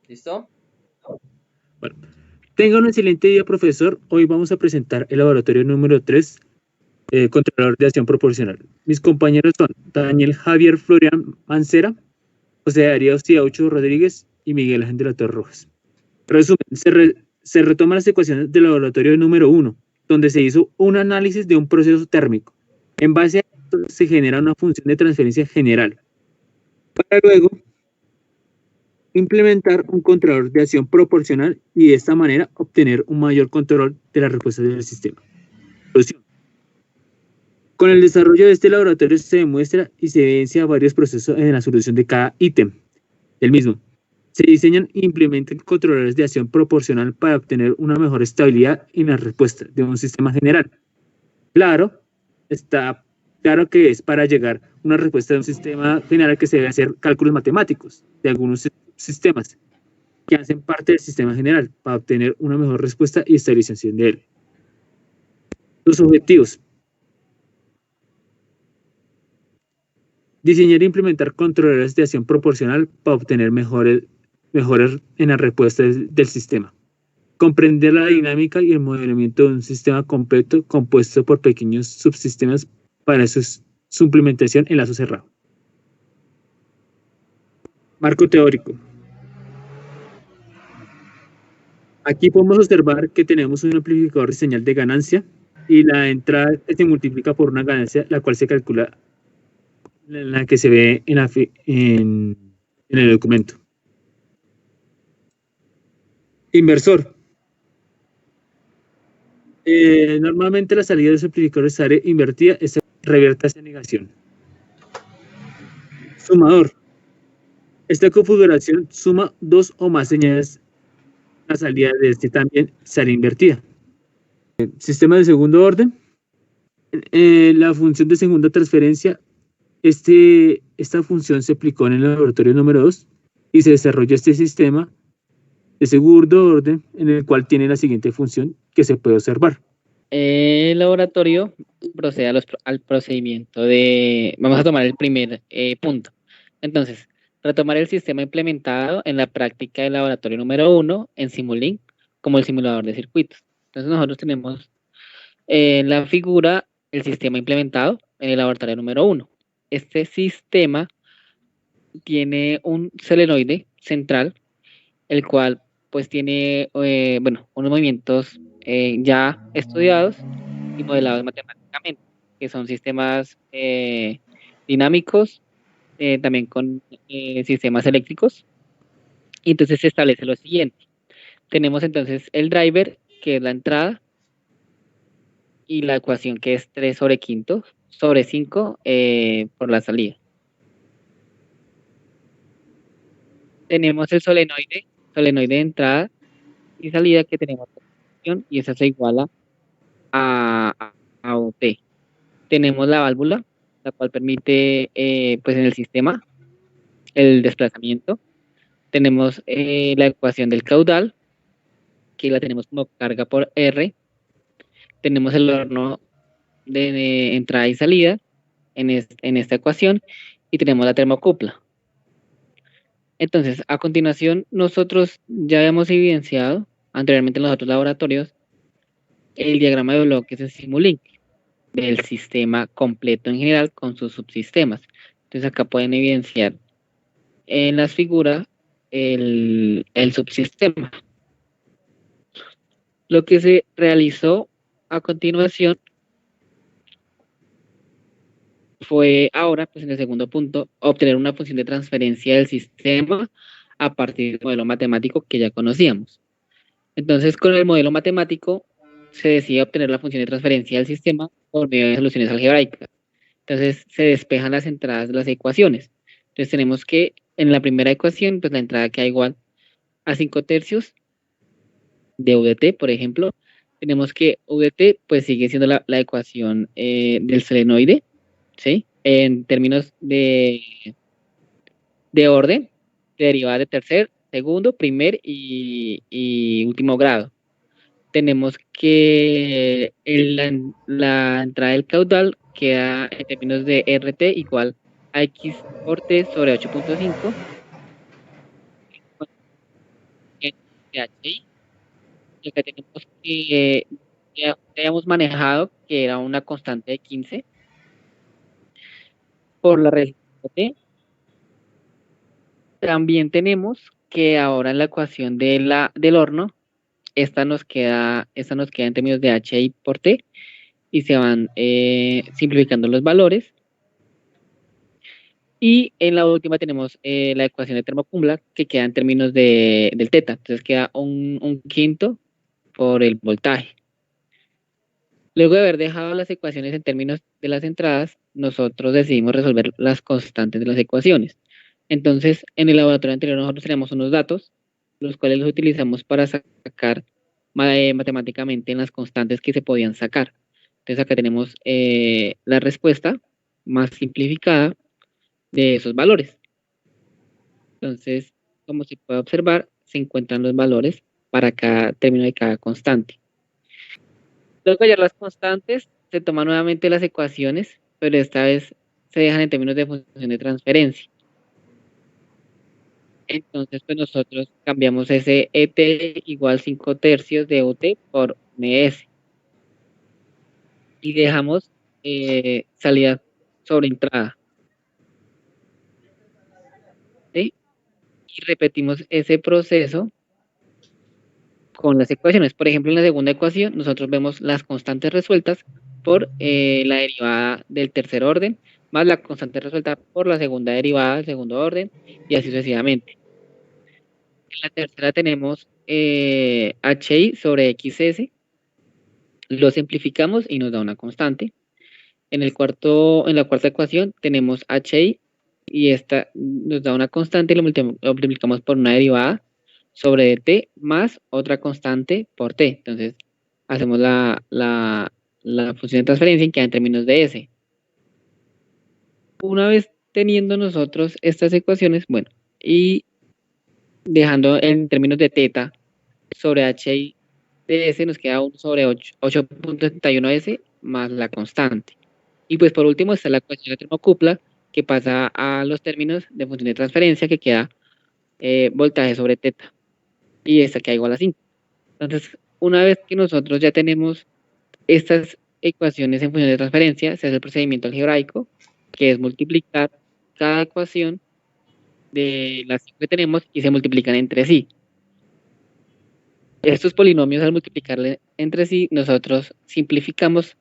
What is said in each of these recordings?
¿Listo? Bueno, tenga un excelente día, profesor. Hoy vamos a presentar el laboratorio número 3, controlador de acción proporcional. Mis compañeros son Daniel Javier Florian Mancera, José Darío Ciaucho Rodríguez y Miguel Ángel de la Torre Rojas. Resumen, se retoman las ecuaciones del laboratorio número 1, donde se hizo un análisis de un proceso térmico. En base a esto se genera una función de transferencia general, para luego implementar un controlador de acción proporcional y de esta manera obtener un mayor control de la respuesta del sistema. Solución. Con el desarrollo de este laboratorio se demuestra y se evidencia varios procesos en la solución de cada ítem del mismo. Se diseñan e implementan controladores de acción proporcional para obtener una mejor estabilidad en la respuesta de un sistema general. Claro, está claro que es para llegar a una respuesta de un sistema general que se debe hacer cálculos matemáticos de algunos sistemas que hacen parte del sistema general para obtener una mejor respuesta y estabilización de él. Los objetivos. Diseñar e implementar controladores de acción proporcional para obtener mejores en la respuesta del sistema. Comprender la dinámica y el modelamiento de un sistema completo compuesto por pequeños subsistemas para su implementación en lazo cerrado. Marco teórico. Aquí podemos observar que tenemos un amplificador de señal de ganancia y la entrada se multiplica por una ganancia, la cual se calcula en la que se ve en el documento. Inversor. Normalmente la salida de los amplificadores área invertida es revierte hacia negación. Sumador. Esta configuración suma dos o más señales. La salida de este también sale invertida. Sistema de segundo orden. La función de segunda transferencia. Esta función se aplicó en el laboratorio número 2 y se desarrolló este sistema de segundo orden en el cual tiene la siguiente función que se puede observar. El laboratorio procede al procedimiento de... Vamos a tomar el primer punto. Entonces, retomar el sistema implementado en la práctica del laboratorio número 1 en Simulink como el simulador de circuitos. Entonces, nosotros tenemos en la figura el sistema implementado en el laboratorio número 1. Este sistema tiene un solenoide central, el cual pues tiene, unos movimientos ya estudiados y modelados matemáticamente, que son sistemas dinámicos, también con sistemas eléctricos. Y entonces se establece lo siguiente. Tenemos entonces el driver, que es la entrada, y la ecuación que es 3 sobre quinto sobre 5 por la salida. Tenemos el solenoide de entrada y salida que tenemos y esa se iguala a UT. Tenemos la válvula, la cual permite, pues en el sistema, el desplazamiento. Tenemos la ecuación del caudal, que la tenemos como carga por R. Tenemos el horno de entrada y salida en esta ecuación y tenemos la termocupla. Entonces, a continuación, nosotros ya habíamos evidenciado anteriormente en los otros laboratorios el diagrama de bloques de Simulink del sistema completo en general con sus subsistemas. Entonces acá pueden evidenciar en las figuras el subsistema. Lo que se realizó a continuación fue ahora, pues en el segundo punto, obtener una función de transferencia del sistema a partir del modelo matemático que ya conocíamos. Entonces, con el modelo matemático se decide obtener la función de transferencia del sistema por medio de soluciones algebraicas. Entonces, se despejan las entradas de las ecuaciones. Entonces, tenemos que en la primera ecuación, pues la entrada queda igual a 5/3 de UDT, por ejemplo. Tenemos que UDT, pues sigue siendo la ecuación del solenoide, ¿sí? En términos de orden, de derivadas de tercer, segundo, primer y último grado. Tenemos que la entrada del caudal queda en términos de RT igual a X por T sobre 8.5. de HI. Y acá tenemos que ya habíamos manejado que era una constante de 15 por la respuesta T. También tenemos que ahora en la ecuación del horno, esta nos queda en términos de HI por T y se van simplificando los valores. Y en la última tenemos la ecuación de termocumula que queda en términos del teta. Entonces queda un quinto por el voltaje. Luego de haber dejado las ecuaciones en términos de las entradas, nosotros decidimos resolver las constantes de las ecuaciones. Entonces, en el laboratorio anterior nosotros teníamos unos datos, los cuales los utilizamos para sacar matemáticamente en las constantes que se podían sacar. Entonces acá tenemos la respuesta más simplificada de esos valores. Entonces, como se puede observar, se encuentran los valores para cada término de cada constante. Luego de hallar las constantes, se toman nuevamente las ecuaciones, pero esta vez se dejan en términos de función de transferencia. Entonces, pues nosotros cambiamos ese ET igual 5 tercios de UT por MS. Y dejamos salida sobre entrada. ¿Sí? Y repetimos ese proceso con las ecuaciones. Por ejemplo, en la segunda ecuación, nosotros vemos las constantes resueltas por la derivada del tercer orden, más la constante resuelta por la segunda derivada del segundo orden, y así sucesivamente. En la tercera tenemos HI sobre XS, lo simplificamos y nos da una constante. En la cuarta ecuación tenemos HI y esta nos da una constante y lo multiplicamos por una derivada sobre t más otra constante por t. Entonces hacemos la función de transferencia y queda en términos de S. Una vez teniendo nosotros estas ecuaciones, bueno, y dejando en términos de teta sobre HI de S nos queda 1 sobre 8.71S más la constante. Y pues por último está la ecuación de termocupla que pasa a los términos de función de transferencia que queda voltaje sobre teta. Y esta queda igual a 5. Entonces, una vez que nosotros ya tenemos estas ecuaciones en función de transferencia, se hace el procedimiento algebraico, que es multiplicar cada ecuación de las que tenemos y se multiplican entre sí. Estos polinomios, al multiplicarle entre sí, nosotros simplificamos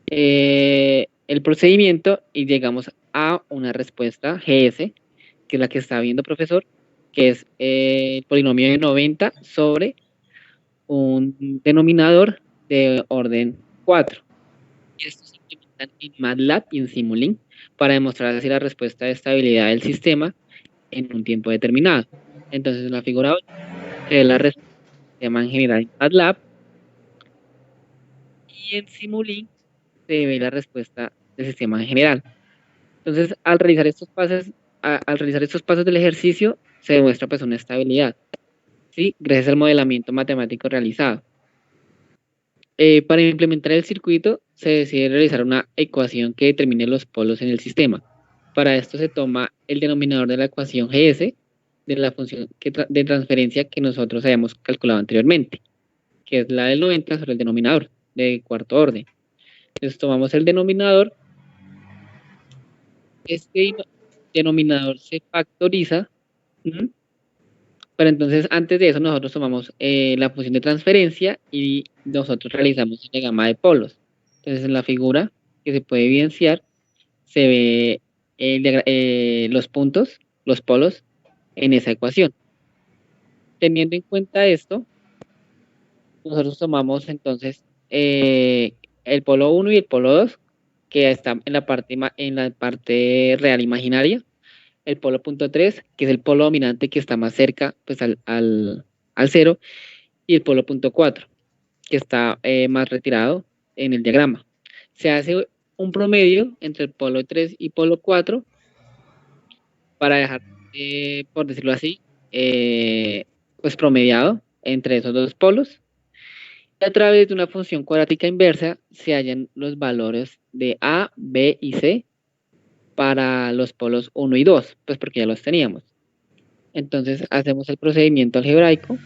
el procedimiento y llegamos a una respuesta GS, que es la que está viendo profesor, que es el polinomio de 90 sobre un denominador de orden 4. Y esto se implementan en MATLAB y en Simulink para demostrar así la respuesta de estabilidad del sistema en un tiempo determinado. Entonces, en la figura 8 se ve la respuesta del sistema en general en MATLAB y en Simulink se ve la respuesta del sistema en general. Entonces, al realizar estos pasos del ejercicio, se demuestra pues una estabilidad, ¿sí? Gracias al modelamiento matemático realizado. Para implementar el circuito, se decide realizar una ecuación que determine los polos en el sistema. Para esto se toma el denominador de la ecuación GS de la función de transferencia que nosotros habíamos calculado anteriormente, que es la del 90 sobre el denominador de cuarto orden. Entonces tomamos el denominador, este denominador se factoriza, pero entonces antes de eso nosotros tomamos la función de transferencia y nosotros realizamos una gama de polos. Entonces en la figura que se puede evidenciar se ve los puntos, los polos en esa ecuación. Teniendo en cuenta esto, nosotros tomamos entonces el polo 1 y el polo 2, que está en la parte real imaginaria, el polo punto 3, que es el polo dominante que está más cerca pues, al 0, y el polo punto 4, que está más retirado en el diagrama. Se hace un promedio entre el polo 3 y polo 4 para dejar, por decirlo así, pues promediado entre esos dos polos. Y a través de una función cuadrática inversa se hallan los valores de A, B y C para los polos 1 y 2, pues porque ya los teníamos. Entonces hacemos el procedimiento algebraico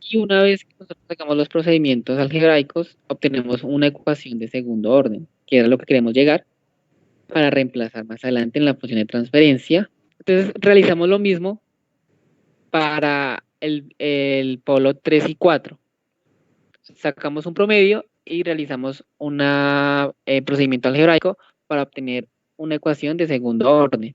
Y una vez que nosotros sacamos los procedimientos algebraicos, obtenemos una ecuación de segundo orden, que era lo que queremos llegar para reemplazar más adelante en la función de transferencia. Entonces realizamos lo mismo para el polo 3 y 4. Sacamos un promedio y realizamos un procedimiento algebraico para obtener una ecuación de segundo orden.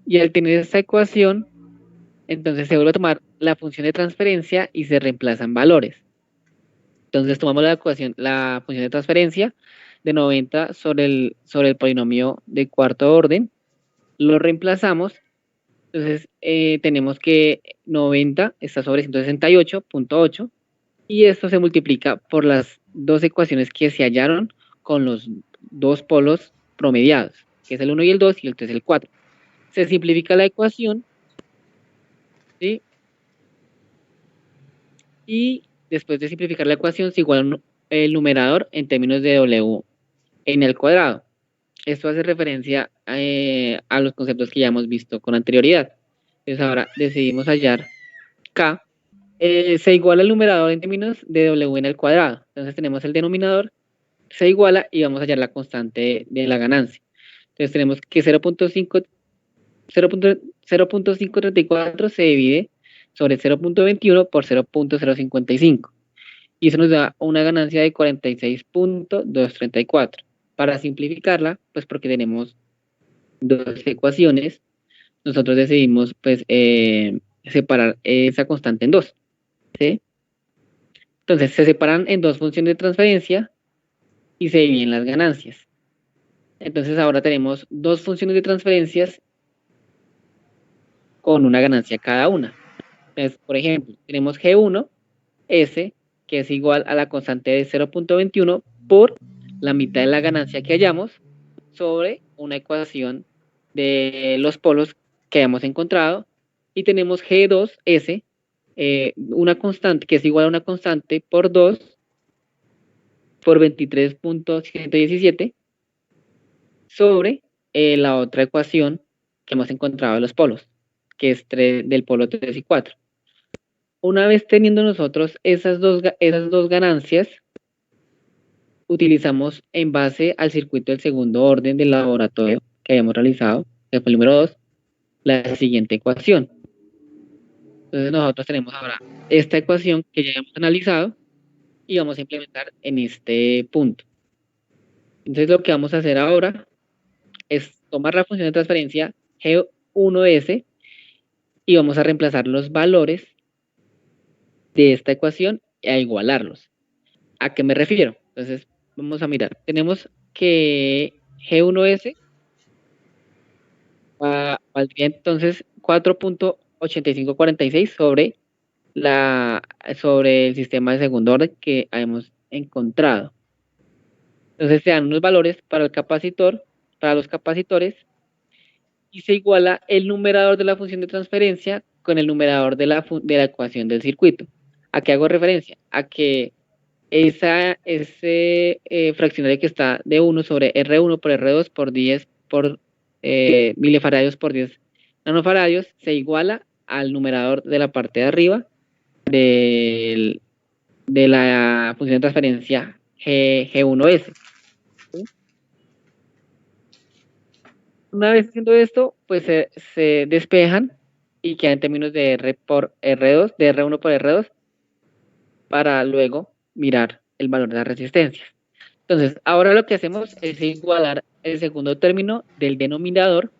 Y al tener esta ecuación, entonces se vuelve a tomar la función de transferencia y se reemplazan valores. Entonces tomamos la función de transferencia de 90 sobre el polinomio de cuarto orden, lo reemplazamos. Entonces tenemos que 90 está sobre 168.8 y esto se multiplica por las dos ecuaciones que se hallaron con los dos polos promediados, que es el 1 y el 2 y el 3 y el 4. Se simplifica la ecuación, ¿sí? Y después de simplificar la ecuación se iguala el numerador en términos de W en el cuadrado. Esto hace referencia a los conceptos que ya hemos visto con anterioridad. Entonces ahora decidimos hallar K. Se iguala el numerador en términos de W en el cuadrado. Entonces tenemos el denominador, se iguala y vamos a hallar la constante de la ganancia. Entonces tenemos que 0.534 se divide sobre 0.21 por 0.055. Y eso nos da una ganancia de 46.234. Para simplificarla, pues porque tenemos dos ecuaciones, nosotros decidimos pues separar esa constante en dos, ¿sí? Entonces se separan en dos funciones de transferencia y se dividen las ganancias. Entonces ahora tenemos dos funciones de transferencias con una ganancia cada una. Entonces, por ejemplo, tenemos G1S, que es igual a la constante de 0.21 por la mitad de la ganancia que hallamos sobre una ecuación de los polos que hayamos encontrado. Y tenemos G2S, una constante que es igual a una constante por 2 por 23.117 sobre la otra ecuación que hemos encontrado de los polos, que es del polo 3 y 4. Una vez teniendo nosotros esas dos ganancias, utilizamos en base al circuito del segundo orden del laboratorio que habíamos realizado, que fue el número 2, la siguiente ecuación. Entonces nosotros tenemos ahora esta ecuación que ya hemos analizado y vamos a implementar en este punto. Entonces lo que vamos a hacer ahora es tomar la función de transferencia G1S y vamos a reemplazar los valores de esta ecuación a igualarlos. ¿A qué me refiero? Entonces vamos a mirar. Tenemos que G1S valdría entonces 4.8546 sobre el sistema de segundo orden que hemos encontrado. Entonces se dan unos valores para el capacitor, para los capacitores, y se iguala el numerador de la función de transferencia con el numerador de la ecuación del circuito. ¿A qué hago referencia? A que ese fraccionario que está de 1 sobre R1 por R2 por 10 por milifaradios por 10 nanofaradios se iguala al numerador de la parte de arriba de la función de transferencia G1S. ¿Sí? Una vez haciendo esto, pues se despejan y quedan en términos de R por R2, de R1 por R2, para luego mirar el valor de las resistencias. Entonces, ahora lo que hacemos es igualar el segundo término del denominador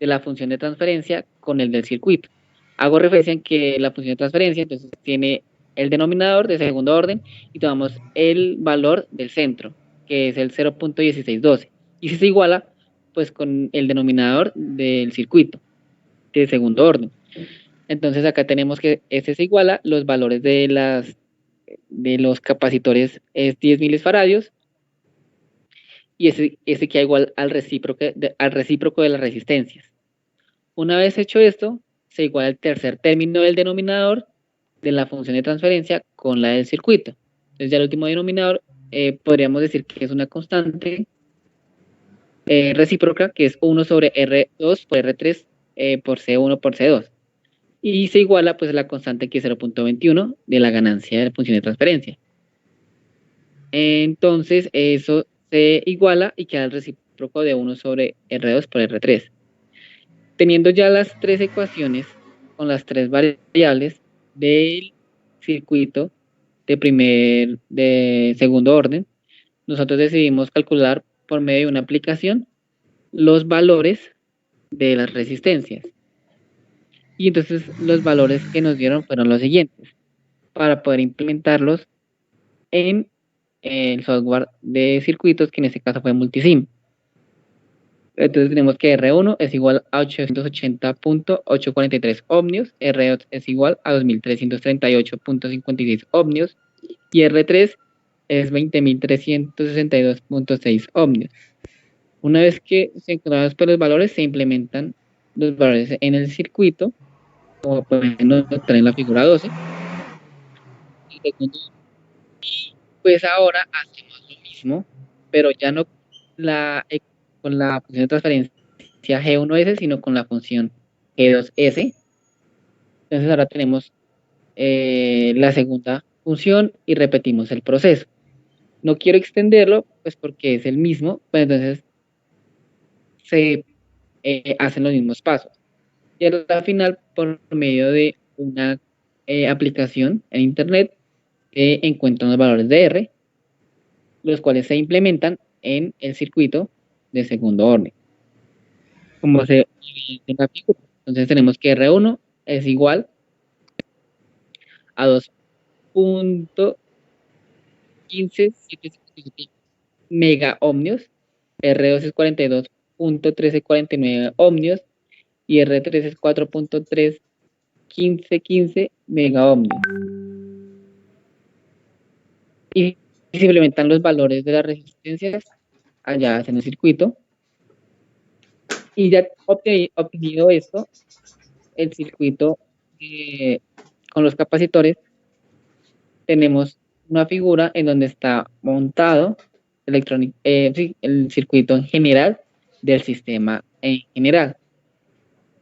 de la función de transferencia con el del circuito. Hago referencia en que la función de transferencia entonces tiene el denominador de segundo orden y tomamos el valor del centro, que es el 0.1612. Y si se iguala, pues con el denominador del circuito de segundo orden. Entonces acá tenemos que este se iguala, los valores de los capacitores es 10 milifaradios y ese queda igual al recíproco de las resistencias. Una vez hecho esto, se iguala el tercer término del denominador de la función de transferencia con la del circuito. Entonces ya el último denominador podríamos decir que es una constante recíproca, que es 1 sobre R2 por R3 por C1 por C2. Y se iguala pues a la constante que es 0.21 de la ganancia de la función de transferencia. Entonces eso se iguala y queda el recíproco de 1 sobre R2 por R3. Teniendo ya las tres ecuaciones con las tres variables del circuito de segundo orden, nosotros decidimos calcular por medio de una aplicación los valores de las resistencias. Y entonces los valores que nos dieron fueron los siguientes, para poder implementarlos en el software de circuitos, que en este caso fue Multisim. Entonces tenemos que R1 es igual a 880.843 ohmios, R2 es igual a 2338.56 ohmios y R3 es 20.362.6 ohmios. Una vez que se encuentran los valores, se implementan los valores en el circuito, como pueden notar en la figura 12. Y pues ahora hacemos lo mismo, pero ya no con la función de transferencia G1S, sino con la función G2S. Entonces ahora tenemos la segunda función y repetimos el proceso. No quiero extenderlo, pues porque es el mismo, pues entonces se hacen los mismos pasos. Y al final, por medio de una aplicación en Internet, se encuentran los valores de R, los cuales se implementan en el circuito de segundo orden, como se evidencia en la figura. Entonces tenemos que R1 es igual a 2.15757 mega ohmios, R2 es 42.1349 ohmios y R3 es 4.31515 mega ohmios. Y se implementan los valores de las resistencias allá en el circuito. Y ya obtenido esto, el circuito con los capacitores, tenemos una figura en donde está montado el circuito en general del sistema en general.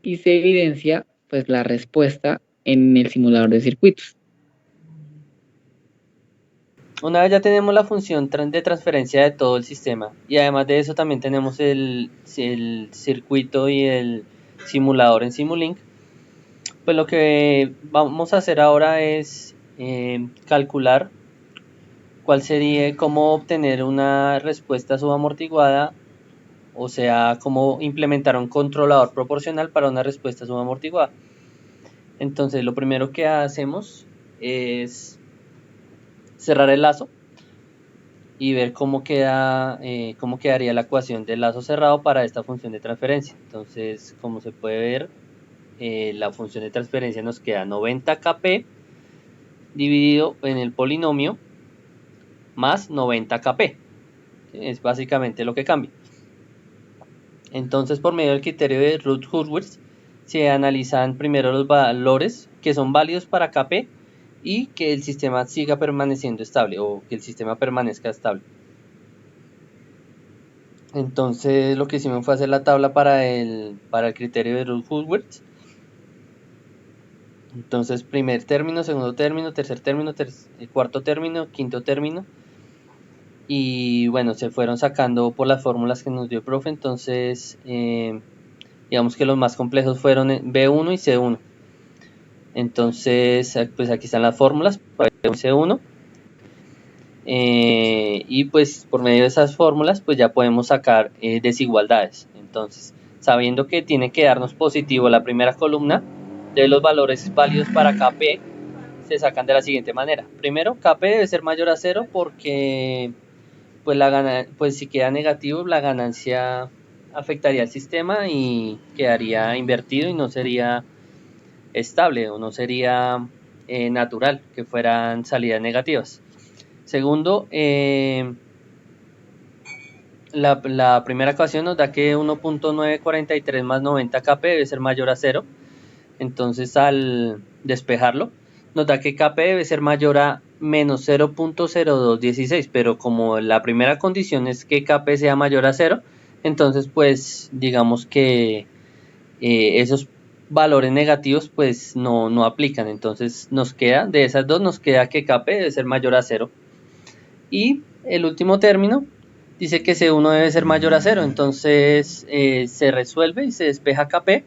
Y se evidencia pues la respuesta en el simulador de circuitos. Una vez ya tenemos la función de transferencia de todo el sistema y además de eso también tenemos el circuito y el simulador en Simulink, pues lo que vamos a hacer ahora es calcular cuál sería, cómo obtener una respuesta subamortiguada, o sea, cómo implementar un controlador proporcional para una respuesta subamortiguada. Entonces lo primero que hacemos es cerrar el lazo y ver cómo quedaría la ecuación del lazo cerrado para esta función de transferencia. Entonces, como se puede ver, la función de transferencia nos queda 90kp dividido en el polinomio más 90kp. Es básicamente lo que cambia. Entonces, por medio del criterio de Routh-Hurwitz, se analizan primero los valores que son válidos para kp y que el sistema siga permaneciendo estable o que el sistema permanezca estable. Entonces lo que hicimos fue hacer la tabla para el criterio de Routh-Hurwitz. Entonces primer término, segundo término, tercer término, cuarto término, quinto término. Y bueno, se fueron sacando por las fórmulas que nos dio el profe. Entonces digamos que los más complejos fueron B1 y C1. Entonces pues aquí están las fórmulas para B1 y C1. Y pues por medio de esas fórmulas pues ya podemos sacar desigualdades. Entonces, sabiendo que tiene que darnos positivo la primera columna, de los valores válidos para Kp se sacan de la siguiente manera. Primero, Kp debe ser mayor a 0 porque pues si queda negativo la ganancia afectaría al sistema y quedaría invertido y no sería estable o no sería natural que fueran salidas negativas. Segundo, la primera ecuación nos da que 1.943 más 90kp debe ser mayor a 0. Entonces al despejarlo nos da que kp debe ser mayor a menos 0.0216, pero como la primera condición es que kp sea mayor a 0, Entonces, pues digamos que esos valores negativos pues no aplican. Entonces nos queda, de esas dos nos queda que Kp debe ser mayor a 0. Y el último término dice que C1 debe ser mayor a 0. Entonces se resuelve y se despeja Kp.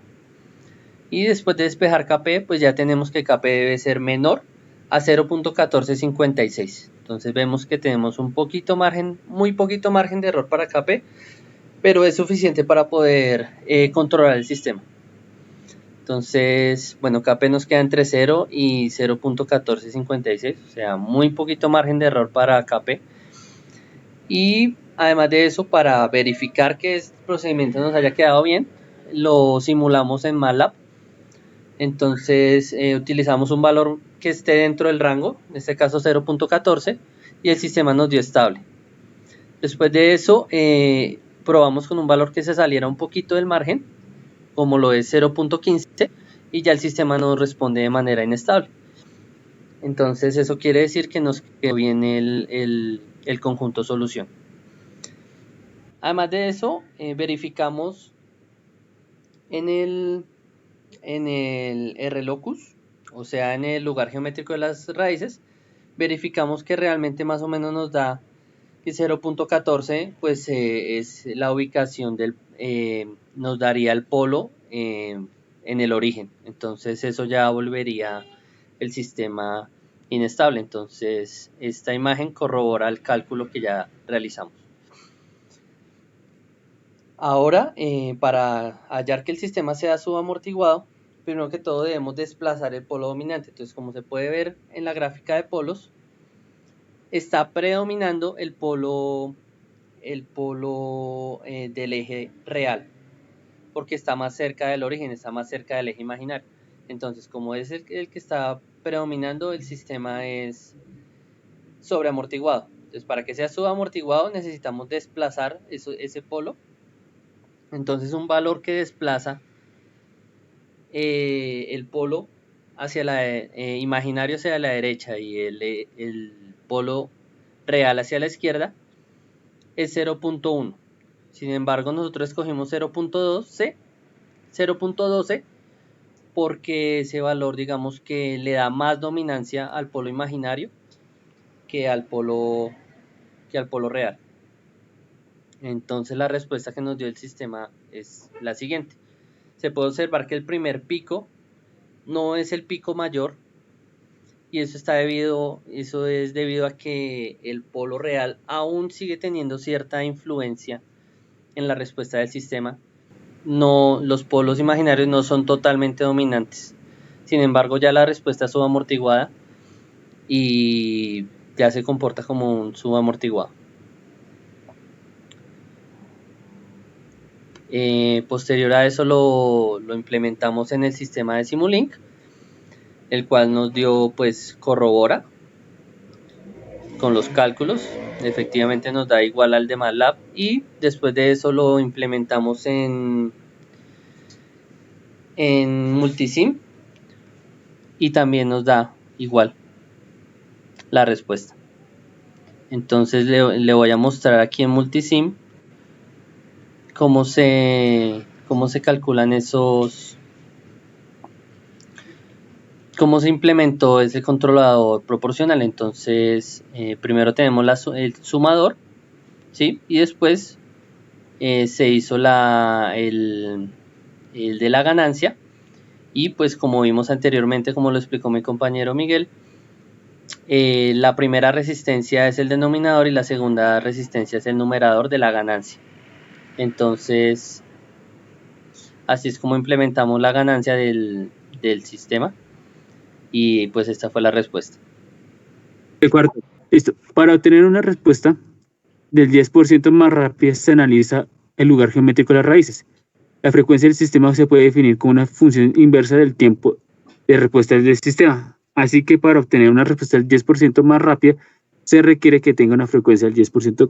Y después de despejar Kp, pues ya tenemos que Kp debe ser menor a 0.1456. Entonces vemos que tenemos un poquito margen, muy poquito margen de error para Kp, pero es suficiente para poder controlar el sistema. Entonces, bueno, Kp nos queda entre 0 y 0.1456, o sea, muy poquito margen de error para Kp. Y además de eso, para verificar que este procedimiento nos haya quedado bien, lo simulamos en MATLAB. Entonces utilizamos un valor que esté dentro del rango, en este caso 0.14, y el sistema nos dio estable. Después de eso probamos con un valor que se saliera un poquito del margen, como lo es 0.15, y ya el sistema nos responde de manera inestable. Entonces eso quiere decir que nos quedó bien el conjunto solución. Además de eso, verificamos en el RLOCUS, o sea, en el lugar geométrico de las raíces, verificamos que realmente más o menos nos da que 0.14 pues es la ubicación del, nos daría el polo en el origen. Entonces eso ya volvería el sistema inestable. Entonces esta imagen corrobora el cálculo que ya realizamos. Ahora, para hallar que el sistema sea subamortiguado, primero que todo debemos desplazar el polo dominante. Entonces, como se puede ver en la gráfica de polos, está predominando el polo del eje real, porque está más cerca del origen, está más cerca del eje imaginario. Entonces, como es el que está predominando, el sistema es sobreamortiguado. Entonces, para que sea subamortiguado necesitamos desplazar ese polo. Entonces un valor que desplaza el polo hacia imaginario hacia la derecha y el polo real hacia la izquierda es 0.1. Sin embargo, nosotros escogimos 0.12 porque ese valor, digamos que le da más dominancia al polo imaginario que al polo real. Entonces la respuesta que nos dio el sistema es la siguiente. Se puede observar que el primer pico no es el pico mayor, y eso es debido a que el polo real aún sigue teniendo cierta influencia en la respuesta del sistema. Los polos imaginarios no son totalmente dominantes. Sin embargo, ya la respuesta es subamortiguada y ya se comporta como un subamortiguado. Posterior a eso lo implementamos en el sistema de Simulink, el cual nos dio, pues corrobora con los cálculos, efectivamente nos da igual al de MATLAB, y después de eso lo implementamos en Multisim y también nos da igual la respuesta. Entonces le voy a mostrar aquí en Multisim cómo se calculan cómo se implementó ese controlador proporcional. Entonces primero tenemos el sumador, ¿sí? Y después se hizo el de la ganancia, y pues como vimos anteriormente, como lo explicó mi compañero Miguel, la primera resistencia es el denominador y la segunda resistencia es el numerador de la ganancia. Entonces así es como implementamos la ganancia del sistema, y pues esta fue la respuesta. El cuarto. Listo. Para obtener una respuesta del 10% más rápida se analiza el lugar geométrico de las raíces. La frecuencia del sistema se puede definir como una función inversa del tiempo de respuesta del sistema. Así que para obtener una respuesta del 10% más rápida se requiere que tenga una frecuencia del 10%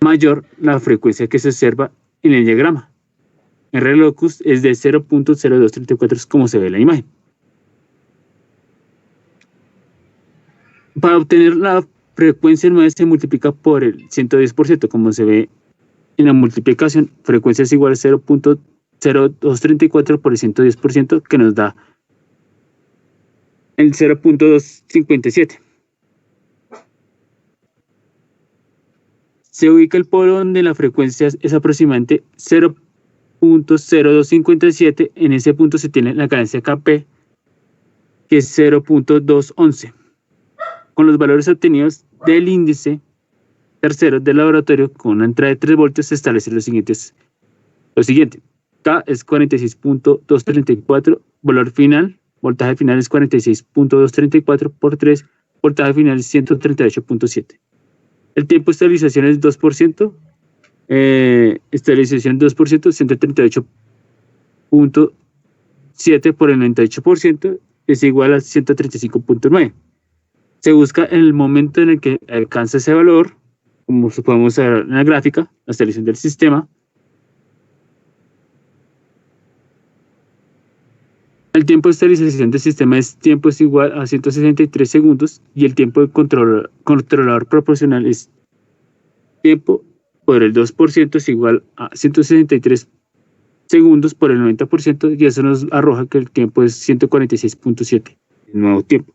mayor la frecuencia que se observa en el diagrama. El RLOCUS es de 0.0234, como se ve en la imagen. Para obtener la frecuencia 9 se multiplica por el 110%, como se ve en la multiplicación, frecuencia es igual a 0.0234 por el 110%, que nos da el 0.257. Se ubica el polo donde la frecuencia es aproximadamente 0.0257. En ese punto se tiene la cadencia Kp, que es 0.211. Con los valores obtenidos del índice tercero del laboratorio con una entrada de 3 voltios se establece lo siguiente. K es 46.234, voltaje final es 46.234 por 3, voltaje final es 138.7. El tiempo de estabilización es 2%, estabilización 2%, 138.7 por el 98% es igual a 135.9. Se busca el momento en el que alcanza ese valor, como podemos ver en la gráfica, la estabilización del sistema. El tiempo de estabilización del sistema es igual a 163 segundos y el tiempo de controlador proporcional es tiempo por el 2% es igual a 163 segundos por el 90%, y eso nos arroja que el tiempo es 146.7, el nuevo tiempo.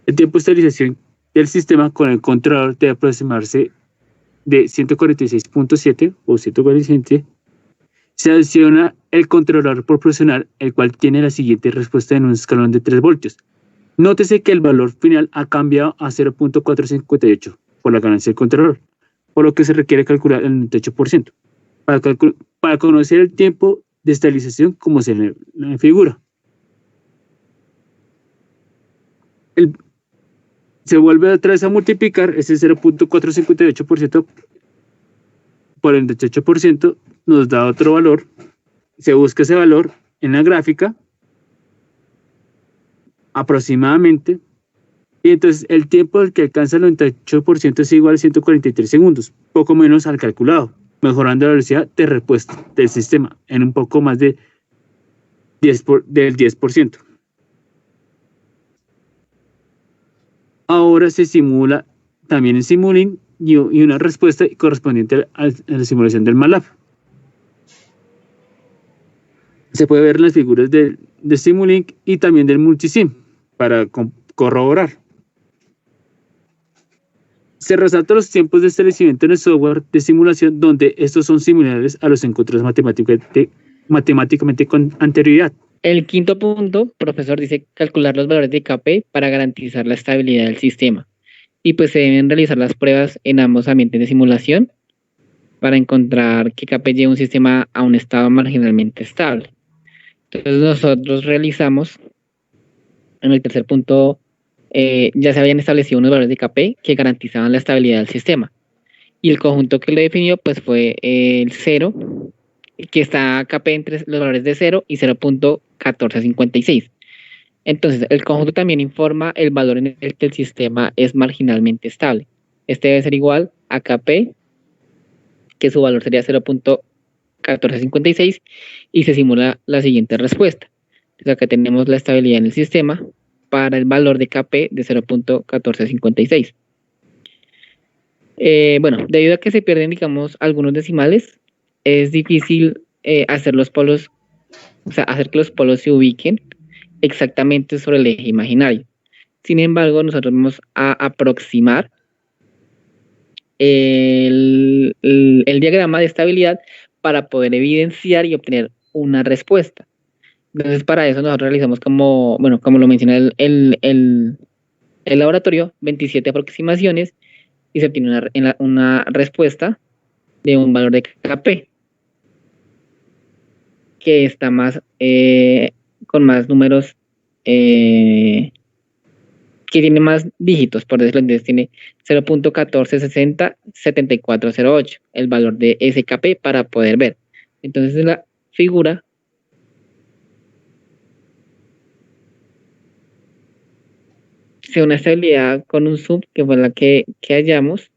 El tiempo de estabilización del sistema con el controlador debe aproximarse de 146.7 o 147. Se adiciona el controlador proporcional, el cual tiene la siguiente respuesta en un escalón de 3 voltios. Nótese que el valor final ha cambiado a 0.458 por la ganancia del controlador, por lo que se requiere calcular el 98%. Para conocer el tiempo de estabilización, como se ve en la figura. Se vuelve otra vez a multiplicar ese 0.458% por el 28%, nos da otro valor. Se busca ese valor en la gráfica aproximadamente, y entonces el tiempo del que alcanza el 98% es igual a 143 segundos, poco menos al calculado, mejorando la velocidad de respuesta del sistema en un poco más de del 10%. Ahora se simula también en Simulink y una respuesta correspondiente a la simulación del MATLAB. Se puede ver en las figuras de Simulink y también del Multisim para corroborar. Se resaltan los tiempos de establecimiento en el software de simulación, donde estos son similares a los encontrados matemáticamente con anterioridad. El quinto punto, profesor, dice calcular los valores de Kp para garantizar la estabilidad del sistema. Y pues se deben realizar las pruebas en ambos ambientes de simulación para encontrar que Kp lleva un sistema a un estado marginalmente estable. Entonces nosotros realizamos, en el tercer punto, ya se habían establecido unos valores de Kp que garantizaban la estabilidad del sistema. Y el conjunto que lo definió pues fue el 0, que está Kp entre los valores de 0 y 0.1456. Entonces, el conjunto también informa el valor en el que el sistema es marginalmente estable. Este debe ser igual a Kp, que su valor sería 0.1456, y se simula la siguiente respuesta. Entonces, acá tenemos la estabilidad en el sistema para el valor de Kp de 0.1456. Bueno, debido a que se pierden, digamos, algunos decimales, es difícil hacer los polos, o sea, hacer que los polos se ubiquen exactamente sobre el eje imaginario. Sin embargo, nosotros vamos a aproximar el diagrama de estabilidad para poder evidenciar y obtener una respuesta. Entonces, para eso nosotros realizamos como lo menciona el laboratorio, 27 aproximaciones, y se obtiene una respuesta de un valor de Kp que está más con más números, que tiene más dígitos, por decirlo. Entonces tiene 0.14607408, el valor de SKP para poder ver. Entonces en la figura se una estabilidad con un sub, que fue la que hallamos.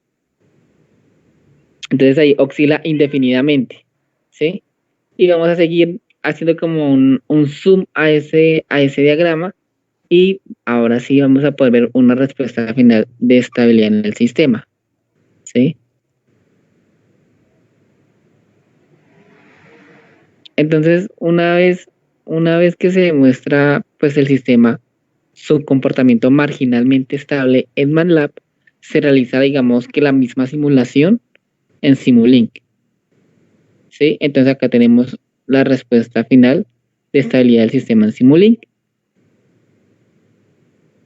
Entonces ahí oscila indefinidamente, ¿sí? Y vamos a seguir haciendo como un zoom a ese diagrama, y ahora sí vamos a poder ver una respuesta final de estabilidad en el sistema, ¿sí? Entonces, una vez que se demuestra pues el sistema su comportamiento marginalmente estable en MATLAB, se realiza, digamos, que la misma simulación en Simulink. ¿Sí? Entonces acá tenemos la respuesta final de estabilidad del sistema en Simulink.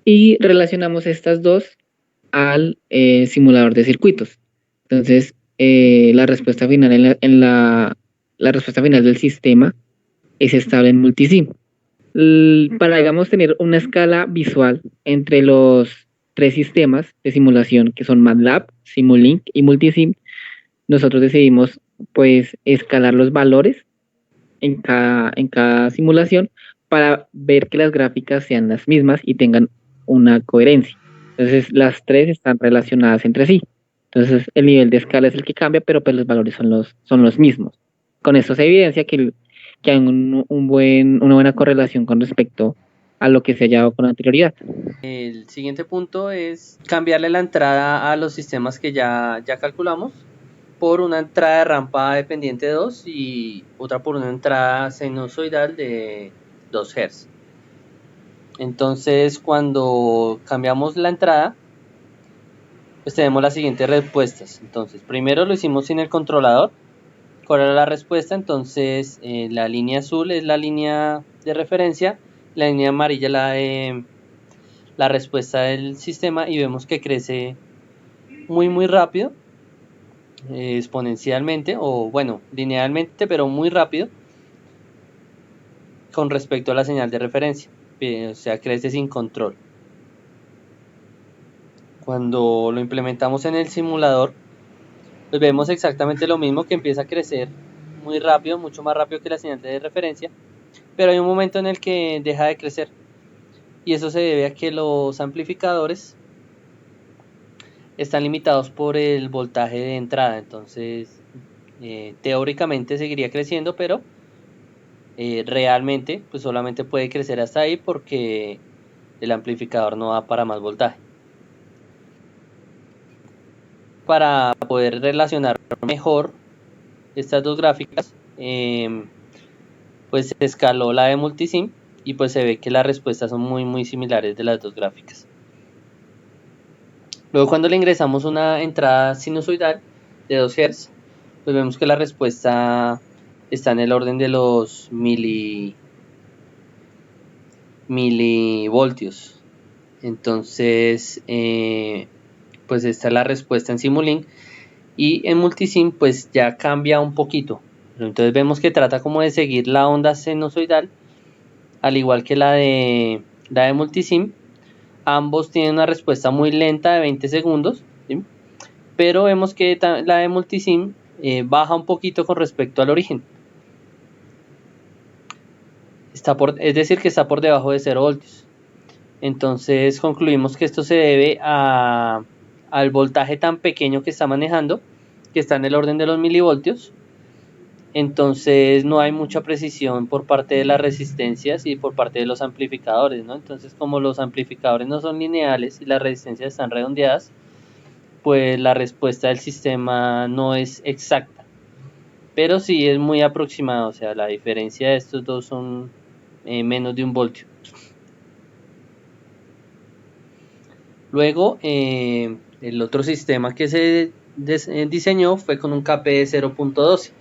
Y relacionamos estas dos al simulador de circuitos. Entonces, la respuesta final la respuesta final del sistema es estable en Multisim. Para, digamos, tener una escala visual entre los tres sistemas de simulación que son MATLAB, Simulink y Multisim, nosotros decidimos pues escalar los valores en cada simulación para ver que las gráficas sean las mismas y tengan una coherencia. Entonces las tres están relacionadas entre sí. Entonces el nivel de escala es el que cambia, pero pues los valores son los mismos. Con esto se evidencia que hay una buena correlación con respecto a lo que se ha hallado con anterioridad. El siguiente punto es cambiarle la entrada a los sistemas que ya calculamos por una entrada de rampa dependiente 2 y otra por una entrada sinusoidal de 2 Hz. Entonces, cuando cambiamos la entrada, pues tenemos las siguientes respuestas. Entonces, primero lo hicimos sin el controlador. ¿Cuál era la respuesta? Entonces, la línea azul es la línea de referencia, la línea amarilla la respuesta del sistema, y vemos que crece muy rápido, exponencialmente, o bueno, linealmente, pero muy rápido con respecto a la señal de referencia, o sea, crece sin control. Cuando lo implementamos en el simulador, pues vemos exactamente lo mismo, que empieza a crecer muy rápido, mucho más rápido que la señal de referencia, pero hay un momento en el que deja de crecer, y eso se debe a que los amplificadores están limitados por el voltaje de entrada. Entonces teóricamente seguiría creciendo, pero realmente pues solamente puede crecer hasta ahí porque el amplificador no da para más voltaje. Para poder relacionar mejor estas dos gráficas, pues se escaló la de Multisim y pues se ve que las respuestas son muy similares de las dos gráficas. Luego, cuando le ingresamos una entrada sinusoidal de 2 Hz, pues vemos que la respuesta está en el orden de los milivoltios. Entonces, pues esta es la respuesta en Simulink, y en Multisim pues ya cambia un poquito. Entonces vemos que trata como de seguir la onda sinusoidal, al igual que la de Multisim. Ambos tienen una respuesta muy lenta de 20 segundos, ¿sí? Pero vemos que la de Multisim baja un poquito con respecto al origen. Es decir, que está por debajo de 0 voltios. Entonces concluimos que esto se debe al voltaje tan pequeño que está manejando, que está en el orden de los milivoltios. Entonces no hay mucha precisión por parte de las resistencias y por parte de los amplificadores, ¿no? Entonces, como los amplificadores no son lineales y las resistencias están redondeadas, pues la respuesta del sistema no es exacta, pero sí es muy aproximada. O sea, la diferencia de estos dos son menos de 1 voltio. Luego, el otro sistema que se diseñó fue con un KPE 0.12.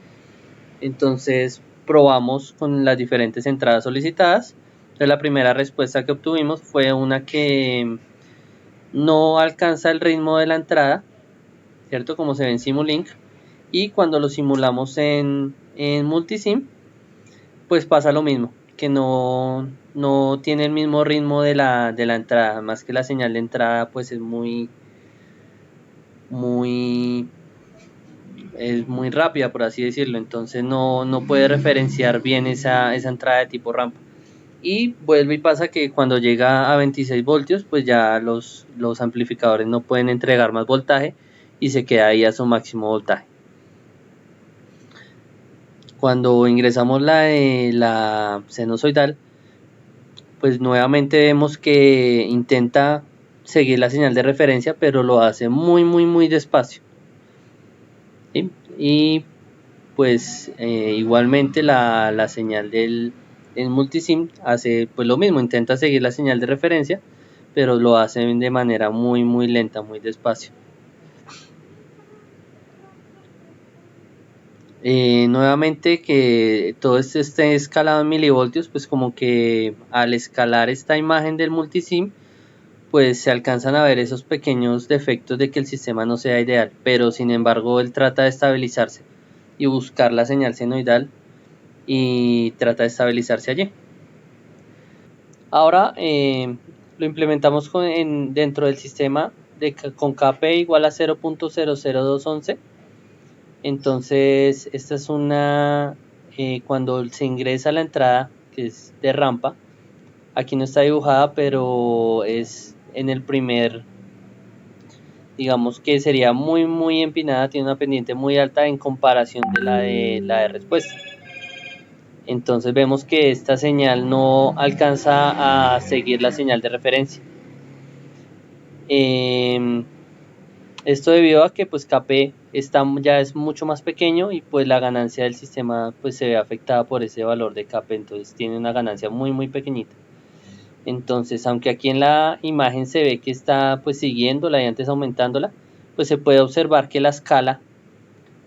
Entonces probamos con las diferentes entradas solicitadas. Entonces, la primera respuesta que obtuvimos fue una que no alcanza el ritmo de la entrada, ¿cierto? Como se ve en Simulink. Y cuando lo simulamos en Multisim, pues pasa lo mismo, que no tiene el mismo ritmo de la entrada, más que la señal de entrada pues es muy rápida, por así decirlo. Entonces no puede referenciar bien esa entrada de tipo rampa. Y vuelve y pasa que cuando llega a 26 voltios, pues ya los amplificadores no pueden entregar más voltaje y se queda ahí a su máximo voltaje. Cuando ingresamos la sinusoidal, pues nuevamente vemos que intenta seguir la señal de referencia, pero lo hace muy despacio, ¿sí? Y pues igualmente la señal del multisim hace pues lo mismo, intenta seguir la señal de referencia, pero lo hace de manera muy lenta, muy despacio. Nuevamente que todo esto esté escalado en milivoltios, pues como que al escalar esta imagen del multisim, pues se alcanzan a ver esos pequeños defectos de que el sistema no sea ideal, pero sin embargo él trata de estabilizarse y buscar la señal senoidal y trata de estabilizarse allí. Ahora lo implementamos dentro del sistema con KP igual a 0.00211. Entonces esta es una, cuando se ingresa a la entrada, que es de rampa, aquí no está dibujada, pero es en el primer, digamos que sería muy empinada, tiene una pendiente muy alta en comparación de la de respuesta. Entonces vemos que esta señal no alcanza a seguir la señal de referencia. Esto debido a que pues KP ya es mucho más pequeño y pues la ganancia del sistema pues se ve afectada por ese valor de KP, entonces tiene una ganancia muy pequeñita. Entonces, aunque aquí en la imagen se ve que está pues siguiéndola y antes aumentándola, pues se puede observar que la escala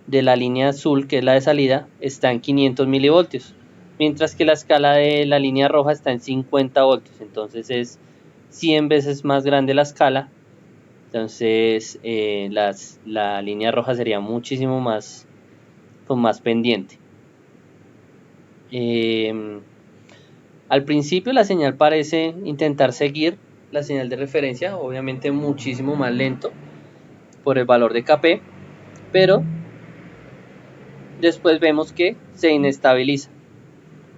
de la línea azul, que es la de salida, está en 500 milivoltios, mientras que la escala de la línea roja está en 50 voltios, entonces es 100 veces más grande la escala. Entonces la línea roja sería muchísimo más, con más pendiente. Al principio la señal parece intentar seguir la señal de referencia, obviamente muchísimo más lento por el valor de KP, pero después vemos que se inestabiliza.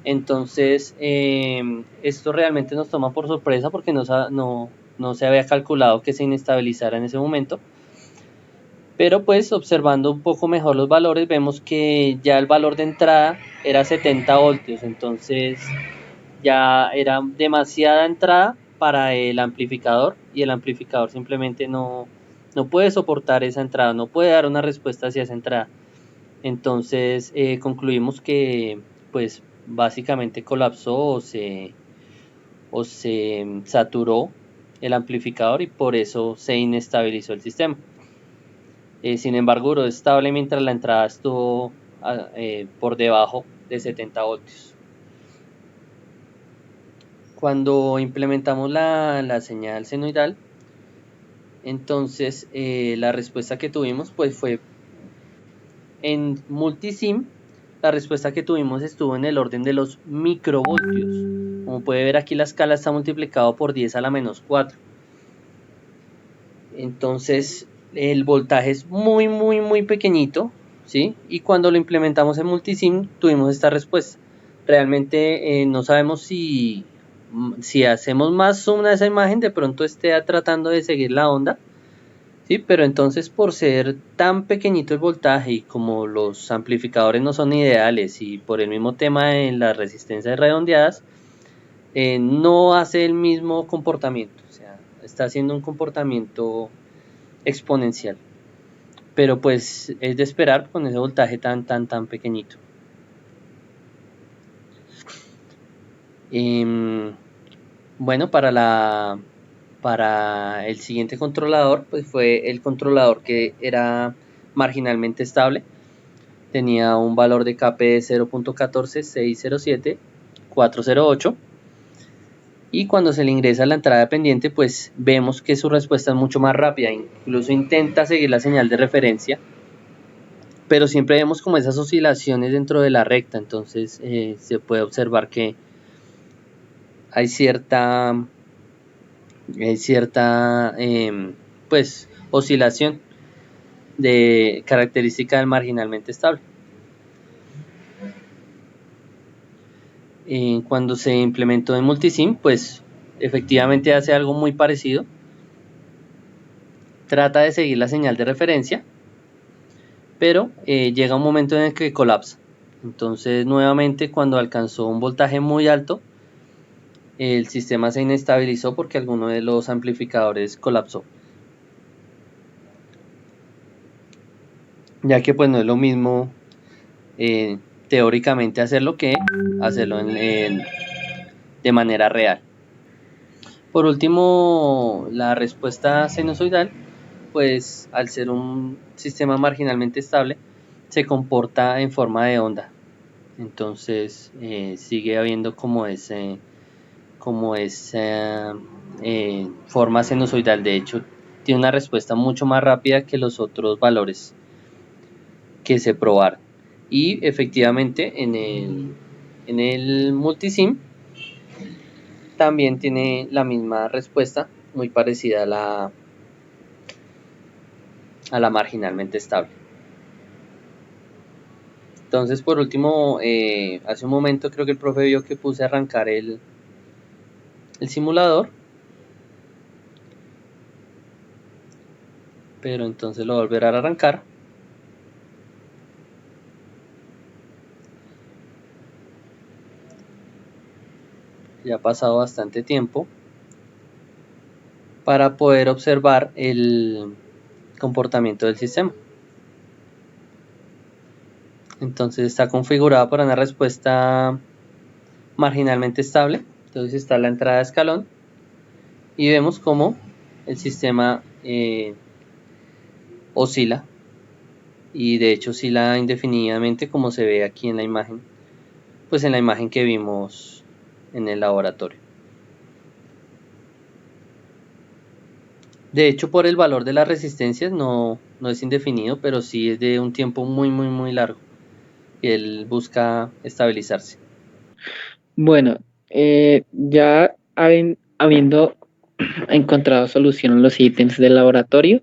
Entonces esto realmente nos toma por sorpresa porque no se había calculado que se inestabilizara en ese momento. Pero pues observando un poco mejor los valores vemos que ya el valor de entrada era 70 voltios, entonces ya era demasiada entrada para el amplificador y el amplificador simplemente no puede soportar esa entrada, no puede dar una respuesta hacia esa entrada. Entonces concluimos que pues básicamente colapsó o se saturó el amplificador y por eso se inestabilizó el sistema. Sin embargo, duró estable mientras la entrada estuvo por debajo de 70 voltios. Cuando implementamos la señal senoidal, entonces la respuesta que tuvimos pues fue en multisim. La respuesta que tuvimos estuvo en el orden de los microvoltios. Como puede ver aquí la escala está multiplicado por 10 a la menos 4. Entonces el voltaje es muy pequeñito, ¿sí? Y cuando lo implementamos en multisim tuvimos esta respuesta. Realmente no sabemos si hacemos más zoom a esa imagen de pronto esté tratando de seguir la onda, ¿sí? Pero entonces por ser tan pequeñito el voltaje y como los amplificadores no son ideales y por el mismo tema de las resistencias redondeadas, no hace el mismo comportamiento, o sea, está haciendo un comportamiento exponencial, pero pues es de esperar con ese voltaje tan pequeñito. Bueno, para el siguiente controlador pues fue el controlador que era marginalmente estable, tenía un valor de KP de 0.14607.408 y cuando se le ingresa la entrada pendiente pues vemos que su respuesta es mucho más rápida, incluso intenta seguir la señal de referencia, pero siempre vemos como esas oscilaciones dentro de la recta, entonces se puede observar que hay cierta pues oscilación de característica del marginalmente estable. Cuando se implementó en multisim pues efectivamente hace algo muy parecido, trata de seguir la señal de referencia, pero llega un momento en el que colapsa. Entonces nuevamente cuando alcanzó un voltaje muy alto el sistema se inestabilizó porque alguno de los amplificadores colapsó, ya que pues no es lo mismo teóricamente hacerlo que hacerlo de manera real. Por último, la respuesta sinusoidal, pues al ser un sistema marginalmente estable, se comporta en forma de onda. Entonces sigue habiendo como esa forma sinusoidal. De hecho, tiene una respuesta mucho más rápida que los otros valores que se probaron. Y efectivamente en el multisim también tiene la misma respuesta, muy parecida a la marginalmente estable. Entonces, por último, hace un momento creo que el profe vio que puse a arrancar el simulador, pero entonces lo volverá a arrancar. Ya ha pasado bastante tiempo para poder observar el comportamiento del sistema. Entonces está configurado para una respuesta marginalmente estable. Entonces está la entrada de escalón y vemos cómo el sistema oscila, y de hecho oscila indefinidamente, como se ve aquí en la imagen, pues en la imagen que vimos en el laboratorio. De hecho, por el valor de las resistencias no es indefinido, pero sí es de un tiempo muy largo y él busca estabilizarse. Bueno, ya habiendo encontrado solución a los ítems del laboratorio,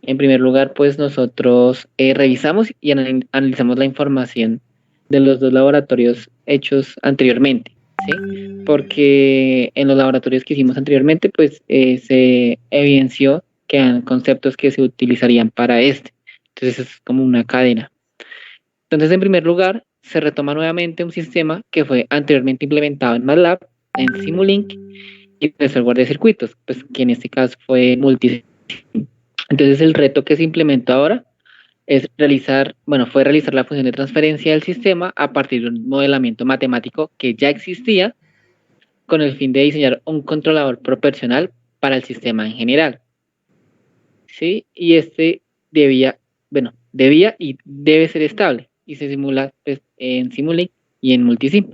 en primer lugar, pues nosotros revisamos y analizamos la información de los dos laboratorios hechos anteriormente, ¿sí? Porque en los laboratorios que hicimos anteriormente, pues se evidenció que eran conceptos que se utilizarían para este. Entonces es como una cadena. Entonces, en primer lugar, se retoma nuevamente un sistema que fue anteriormente implementado en MATLAB, en Simulink y de software de circuitos, pues que en este caso fue Multisim. Entonces, el reto que se implementó ahora fue realizar la función de transferencia del sistema a partir de un modelamiento matemático que ya existía con el fin de diseñar un controlador proporcional para el sistema en general. ¿Sí? Y este debía y debe ser estable y se simula pues, en Simulink y en Multisim.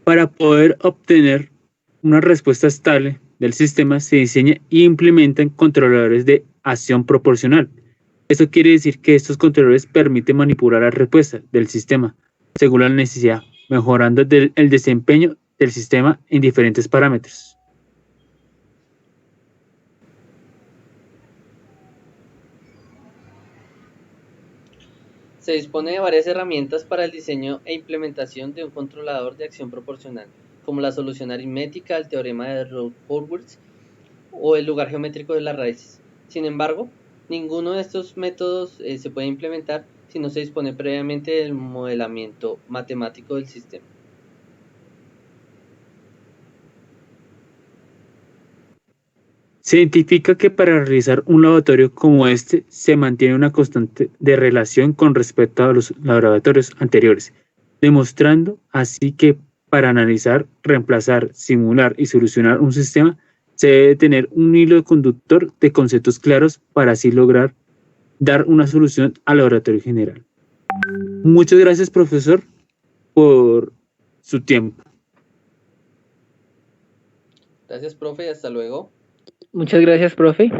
Para poder obtener una respuesta estable del sistema, se diseña e implementan controladores de acción proporcional. Esto quiere decir que estos controladores permiten manipular la respuesta del sistema según la necesidad, mejorando el desempeño del sistema en diferentes parámetros. Se dispone de varias herramientas para el diseño e implementación de un controlador de acción proporcional, como la solución aritmética, el teorema de Rutherford o el lugar geométrico de las raíces. Sin embargo, ninguno de estos métodos se puede implementar si no se dispone previamente del modelamiento matemático del sistema. Se identifica que para realizar un laboratorio como este se mantiene una constante de relación con respecto a los laboratorios anteriores, demostrando así que para analizar, reemplazar, simular y solucionar un sistema se debe tener un hilo conductor de conceptos claros para así lograr dar una solución al laboratorio general. Muchas gracias, profesor, por su tiempo. Gracias, profe, y hasta luego. Muchas gracias, profe.